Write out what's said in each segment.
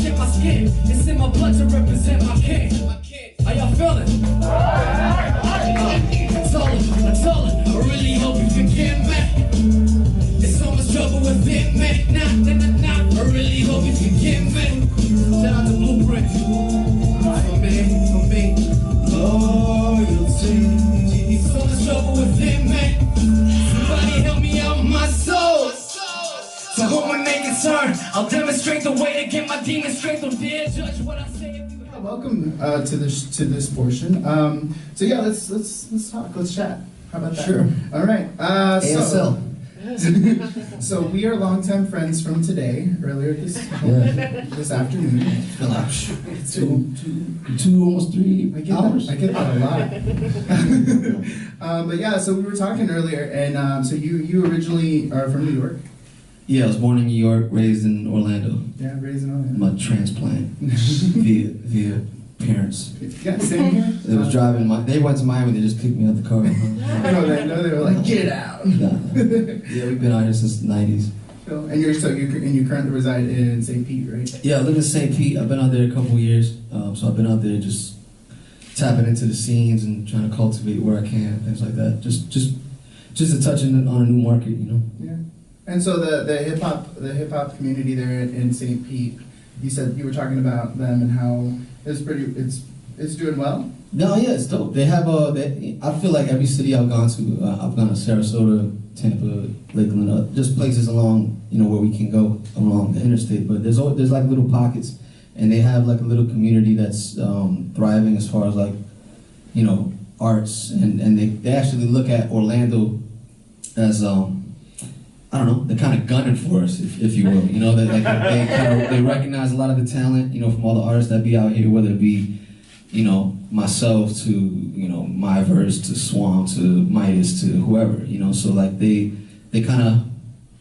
check my skin. It's in my blood to represent my king. How y'all feeling? I told her, I really hope you forgive me. There's so much trouble within me. Nah. I really hope you forgive me. Shout out to Blueprint. For me. Loyalty. So much trouble within me. Somebody help me out my soul. To whom I may concern, I'll demonstrate the way to get my demon strength. Don't dare judge what I say. Welcome to this portion. So yeah, let's talk. Let's chat. How about that? Sure. All right. ASL. So we are longtime friends from today. Earlier this afternoon. Two, almost 3 hours. I get that a lot. But yeah, so we were talking earlier, and so you originally are from New York. Yeah, I was born in New York, raised in Orlando. Yeah, raised in Orlando. I'm a transplant via parents. Yeah, same here. They was driving. They went to Miami. They just kicked me out the car. No, they were like, get out. Nah. Yeah, we've been out here since the '90s. And you currently reside in St. Pete, right? Yeah, I live in St. Pete. I've been out there a couple years. So I've been out there just tapping into the scenes and trying to cultivate where I can, things like that. Just to touch on a new market, you know. Yeah. And so the hip hop community there in St. Pete, you said you were talking about them and how it's doing well. No, yeah, it's dope. They have I feel like every city I've gone to Sarasota, Tampa, Lakeland, just places along where we can go along the interstate. But there's like little pockets, and they have like a little community that's thriving as far as like arts, and they actually look at Orlando as I don't know, they're kind of gunning for us, if you will. They recognize a lot of the talent, from all the artists that be out here, whether it be, myself to, my verse to Swamp to Midas to whoever, So like they kind of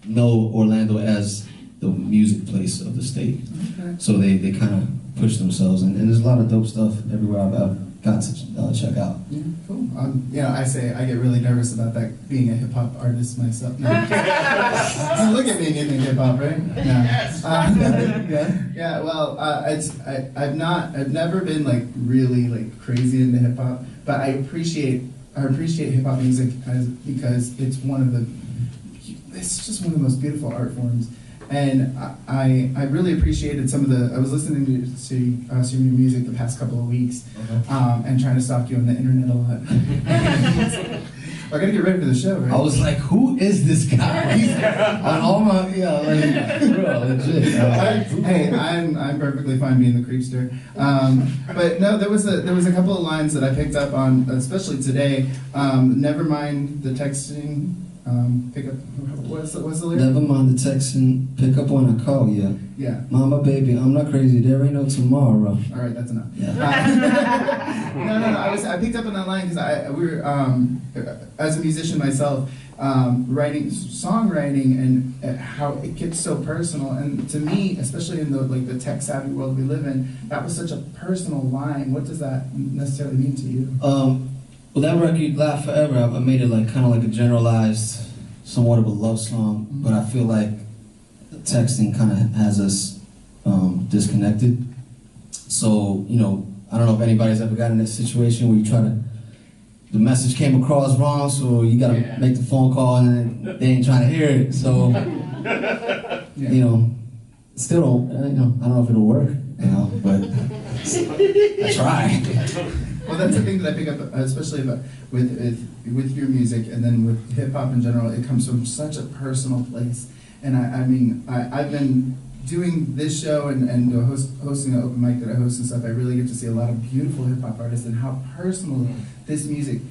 know Orlando as the music place of the state. Okay. So they kind of push themselves, and there's a lot of dope stuff everywhere I've got to check out. Yeah, cool. I get really nervous about that, being a hip hop artist myself. No. Look at me getting hip hop, right? Yeah. Yeah. Well, I've never been like really like crazy into hip hop, but I appreciate hip hop music because it's just one of the most beautiful art forms. And I really appreciated I was listening to your music the past couple of weeks, and trying to stalk you on the internet a lot. I gotta get ready for the show, right? I was like, who is this guy? He's on all my, legit. Hey, I'm perfectly fine being the creepster. But no, there was a couple of lines that I picked up on, especially today. Never mind the texting. Pick up. What's the lyric? Never mind the texting. Pick up when I call. Yeah. Yeah. Mama, baby, I'm not crazy. There ain't no tomorrow. All right, that's enough. Yeah. No. I picked up on that line because we were as a musician myself, songwriting and how it gets so personal. And to me, especially in the tech savvy world we live in, that was such a personal line. What does that necessarily mean to you? Well, that record, Laugh Forever, I made it kind of like a generalized, somewhat of a love song, but I feel like texting kind of has us disconnected. So, I don't know if anybody's ever gotten in that situation where the message came across wrong, so you gotta make the phone call and they ain't trying to hear it. So, still don't, I don't know if it'll work, but I try. Well, that's the thing that I pick up, especially with your music and then with hip hop in general. It comes from such a personal place, and I've been doing this show and hosting an open mic that I host and stuff. I really get to see a lot of beautiful hip hop artists and how personal this music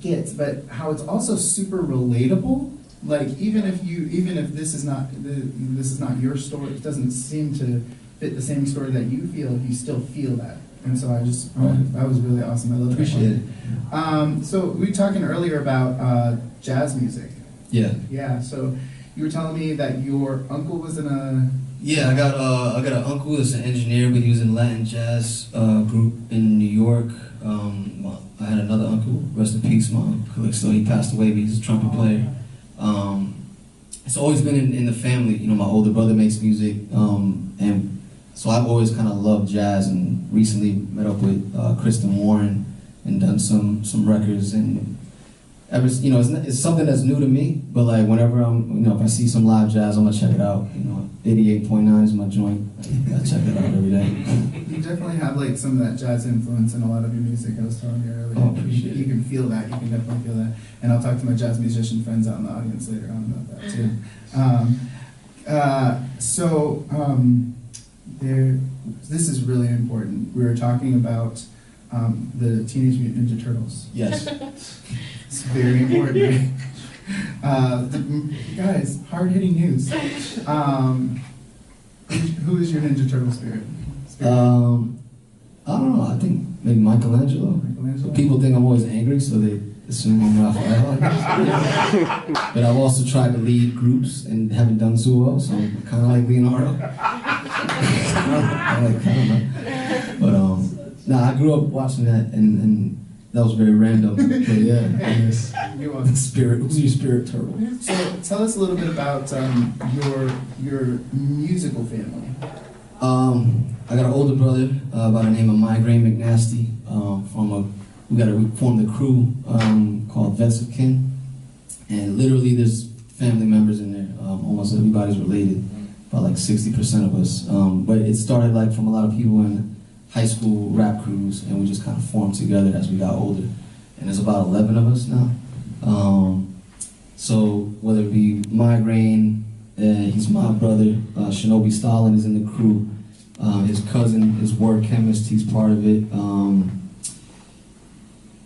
gets, but how it's also super relatable. Like even if this is not your story, it doesn't seem to fit the same story that you feel. You still feel that. And so that was really awesome. I love Appreciate it. So we were talking earlier about jazz music. Yeah. Yeah. So you were telling me that your uncle was in a. Yeah, I got an uncle that's an engineer, but he was in Latin jazz group in New York. I had another uncle, rest in peace, my uncle Calixto. He passed away, but he's a trumpet player. It's always been in the family. My older brother makes music, and So I've always kind of loved jazz, and recently met up with Kristen Warren and done some records. And it's something that's new to me. But like whenever if I see some live jazz, I'm gonna check it out. 88.9 is my joint. I check it out every day. You definitely have like some of that jazz influence in a lot of your music. I was telling you earlier. Oh, appreciate you can feel that. You can definitely feel that. And I'll talk to my jazz musician friends out in the audience later on about that too. This is really important. We were talking about the Teenage Mutant Ninja Turtles. Yes. It's very important. Guys, hard-hitting news. Who is your Ninja Turtle spirit? I don't know. I think maybe Michelangelo. Michelangelo? People think I'm always angry, so they assume I'm Raphael. But I've also tried to lead groups and haven't done so well, so I'm kind of like Leonardo. But I grew up watching that, and that was very random. But yeah, yes. Spirit. Who's your spirit turtle? So tell us a little bit about your musical family. I got an older brother by the name of Migraine McNasty. We formed a crew called Vets of Kin, and literally there's family members in there. Almost everybody's related, about like 60% of us. But it started like from a lot of people in high school rap crews, and we just kind of formed together as we got older. And there's about 11 of us now. So whether it be Migraine, he's my brother. Shinobi Stalin is in the crew. His cousin is Word Chemist. He's part of it.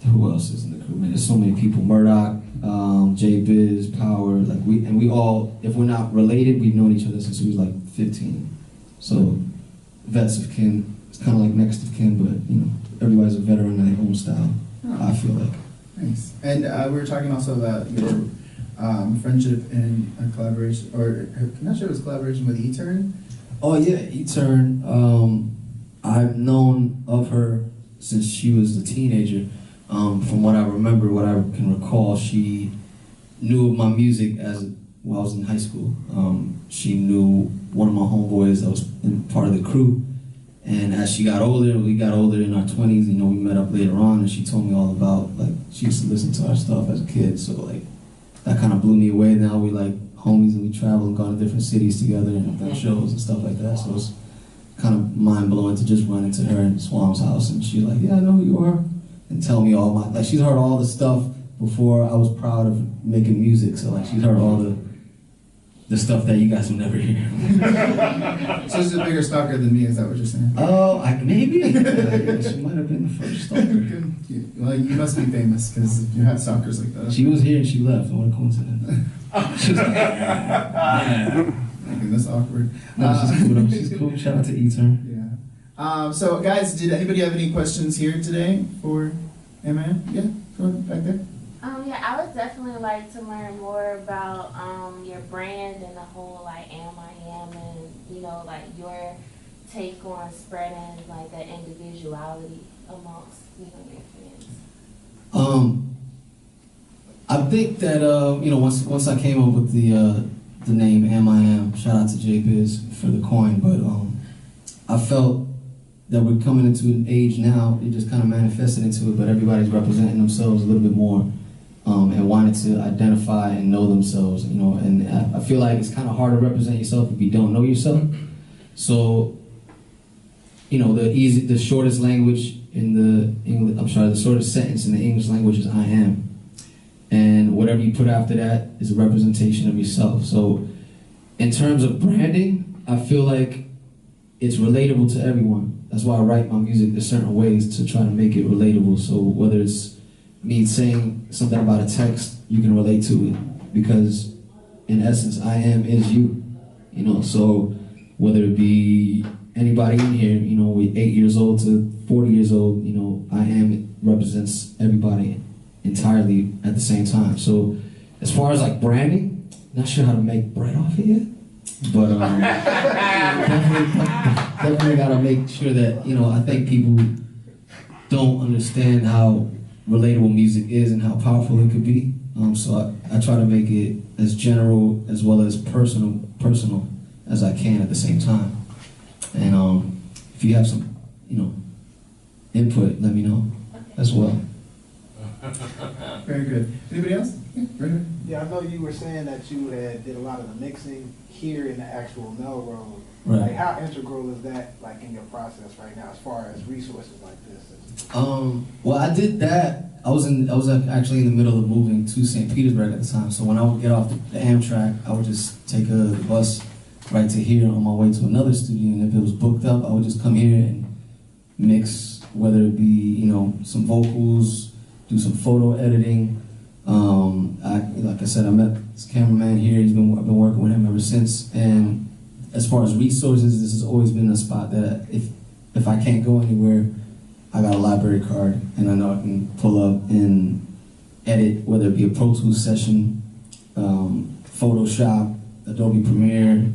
Who else is in the crew? Man, there's so many people. Murdoch, J Biz, Power. We all, if we're not related, we've known each other since we was like 15. So Vets of Kin. It's kind of like next of kin, but everybody's a veteran in their own style. I feel like. Nice. And we were talking also about your friendship and a collaboration, or I'm not sure it was collaboration with E-Turn. Oh yeah, E-Turn. I've known of her since she was a teenager. From what I remember, what I can recall, she knew of my music while I was in high school. She knew one of my homeboys that was part of the crew. And as she got older, we got older in our 20s, we met up later on, and she told me all about, she used to listen to our stuff as a kid, so, that kind of blew me away. Now we, homies, and we travel and gone to different cities together and have done shows and stuff like that, so it's kind of mind-blowing to just run into her in Swam's house, and she's like, yeah, I know who you are, and tell me all she's heard all the stuff before I was proud of making music, so, she's heard all the stuff that you guys will never hear. So she's a bigger stalker than me, is that what you're saying? Oh, maybe. She might have been the first stalker. Well, you must be famous, because you have stalkers like that. She was here and she left. What a coincidence. She was like, Making this awkward. No, she's cool though. She's cool. Shout out to E-Turn. Yeah. So, guys, did anybody have any questions here today for Emma? Yeah, go ahead, back there. Yeah, I would definitely like to learn more about your brand and the whole AMIAM and your take on spreading that individuality amongst your fans. I think that once I came up with the name AMIAM, shout out to J Biz for the coin, but I felt that we're coming into an age now, it just kind of manifested into it, but everybody's representing themselves a little bit more. And wanted to identify and know themselves, and I feel like it's kind of hard to represent yourself if you don't know yourself. So, the shortest language in the shortest sentence in the English language is I am. And whatever you put after that is a representation of yourself. So, in terms of branding, I feel like it's relatable to everyone. That's why I write my music in certain ways to try to make it relatable. So whether it's me saying something about a text, you can relate to it, because in essence, I am is you, so whether it be anybody in here, with 8 years old to 40 years old, I am represents everybody entirely at the same time. So as far as branding, not sure how to make bread off it yet, but definitely gotta make sure that, I think people don't understand how relatable music is and how powerful it could be. So I try to make it as general as well as personal as I can at the same time. And if you have some, input, let me know as well. Very good. Anybody else? Yeah, right here. Yeah, I know you were saying that you had did a lot of the mixing here in the actual Melrose. Right. Like, how integral is that, like, in your process right now, as far as resources like this? Well, I did that. I was actually in the middle of moving to St. Petersburg at the time. So when I would get off the Amtrak, I would just take the bus right to here on my way to another studio. And if it was booked up, I would just come here and mix, whether it be some vocals, do some photo editing. Like I said, I met this cameraman here. I've been working with him ever since. And as far as resources, this has always been a spot that if I can't go anywhere, I got a library card, and I know I can pull up and edit, whether it be a Pro Tools session, Photoshop, Adobe Premiere,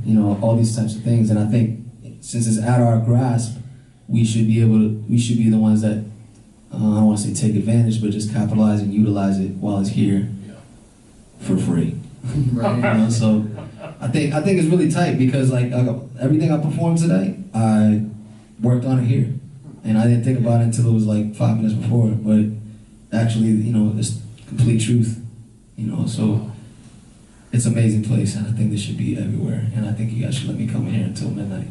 all these types of things. And I think since it's at our grasp, we should be the ones that, I don't want to say take advantage, but just capitalize and utilize it while it's here for free. Right. So I think it's really tight because like everything I performed today, I worked on it here. And I didn't think about it until it was like 5 minutes before, but actually, it's complete truth, so it's an amazing place, and I think this should be everywhere, and I think you guys should let me come in here until midnight.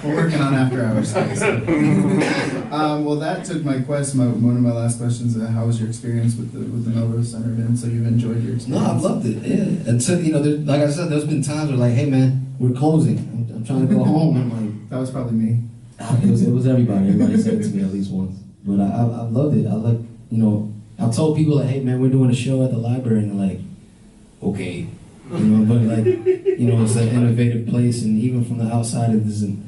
We're working on after hours. Well, that took my question. One of my last questions: how was your experience with the Melrose Center been? So you've enjoyed your experience? No, I've loved it. Yeah, until like I said, there's been times where like, hey man, we're closing. I'm trying to go home. I'm like, That was probably me. it was everybody. Everybody said it to me at least once. But I loved it. I like I told people like, hey man, we're doing a show at the library, and they're like, okay. But like, it's an innovative place, and even from the outside, it doesn't,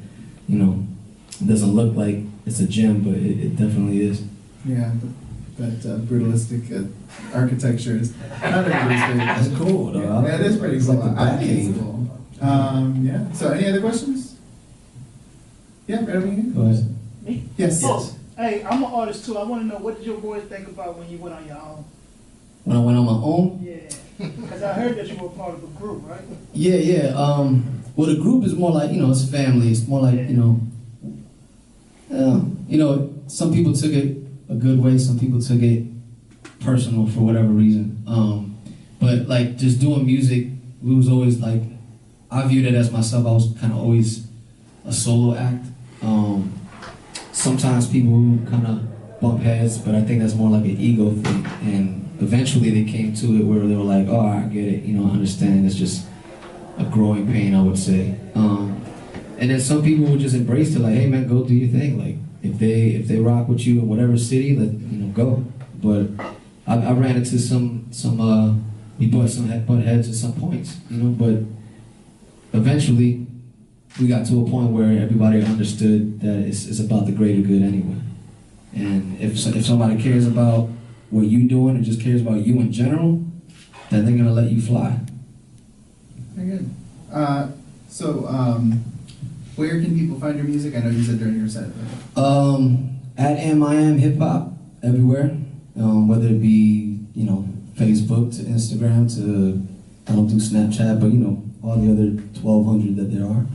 it doesn't look like it's a gym, but it definitely is. Yeah, that brutalistic architecture is not everybody's favorite. That's cool, though. Yeah, it is pretty It's cool. like the I think Batcave. it's cool. Yeah. So, any other questions? Yeah, right over here. Go ahead. Yes. Oh, hey, I'm an artist too. I want to know, what did your boys think about when you went on your own? When I went on my own, Yeah, because I heard that you were part of a group, right? yeah. Well, the group is more like it's family. It's more like some people took it a good way. Some people took it personal for whatever reason. But like just doing music, we was always like, I viewed it as myself. I was kind of always a solo act. Sometimes people kind of bump heads, but I think that's more like an ego thing. And eventually they came to it where they were like, oh, I get it, I understand. It's just a growing pain, I would say. And then some people would just embrace it, like, hey man, go do your thing. Like if they rock with you in whatever city, go. But I ran into some we butt heads at some points, but eventually we got to a point where everybody understood that it's about the greater good anyway. And if somebody cares about what you're doing and just cares about you in general, then they're gonna let you fly. Very good. Where can people find your music? I know you said during your set. At MIM Hip Hop everywhere, whether it be Facebook to Instagram to, I don't do Snapchat, but all the other 1,200 that there are.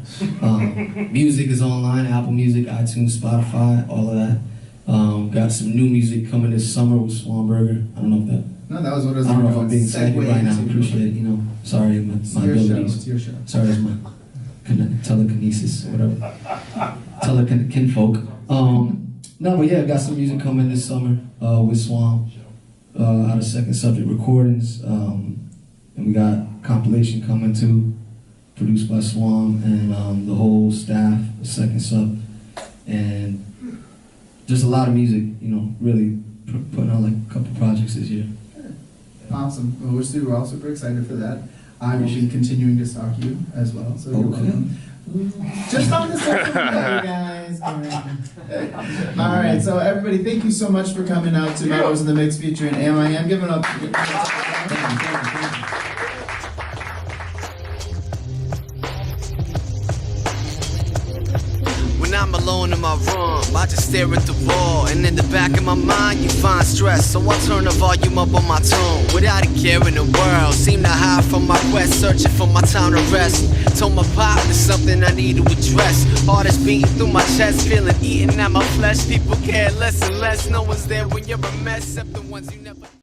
Music is online, Apple Music, iTunes, Spotify, all of that. Got some new music coming this summer with Swanberger. I don't know if that. No, that was what I was. I don't know if I'm being segue psychic right now. I into. appreciate it. Sorry, It's my your show. abilities. It's your show. Sorry, it's my telekinesis, whatever. Kinfolk. No, but yeah, got some music coming this summer with Swan out of Second Subject Recordings, and we got compilation coming too, produced by Swan and the whole staff, the Second Sub, and just a lot of music. Really putting out like a couple projects this year. Awesome. Well, we're all super excited for that. I will be continuing to stalk you as well. So you're Okay. welcome. Just on the social media, guys. All right. So everybody, thank you so much for coming out to Melrose in the Mix featuring MIM. Give it up. When I'm I'm alone in my room, I just stare at the wall. And in the back of my mind, you find stress. So I turn the volume up on my tune. Without a care in the world, seem to hide from my quest, searching for my time to rest. Told my pop there's something I need to address. Heart is beating through my chest, feeling eating at my flesh. People care less and less. No one's there when you're a mess, except the ones you never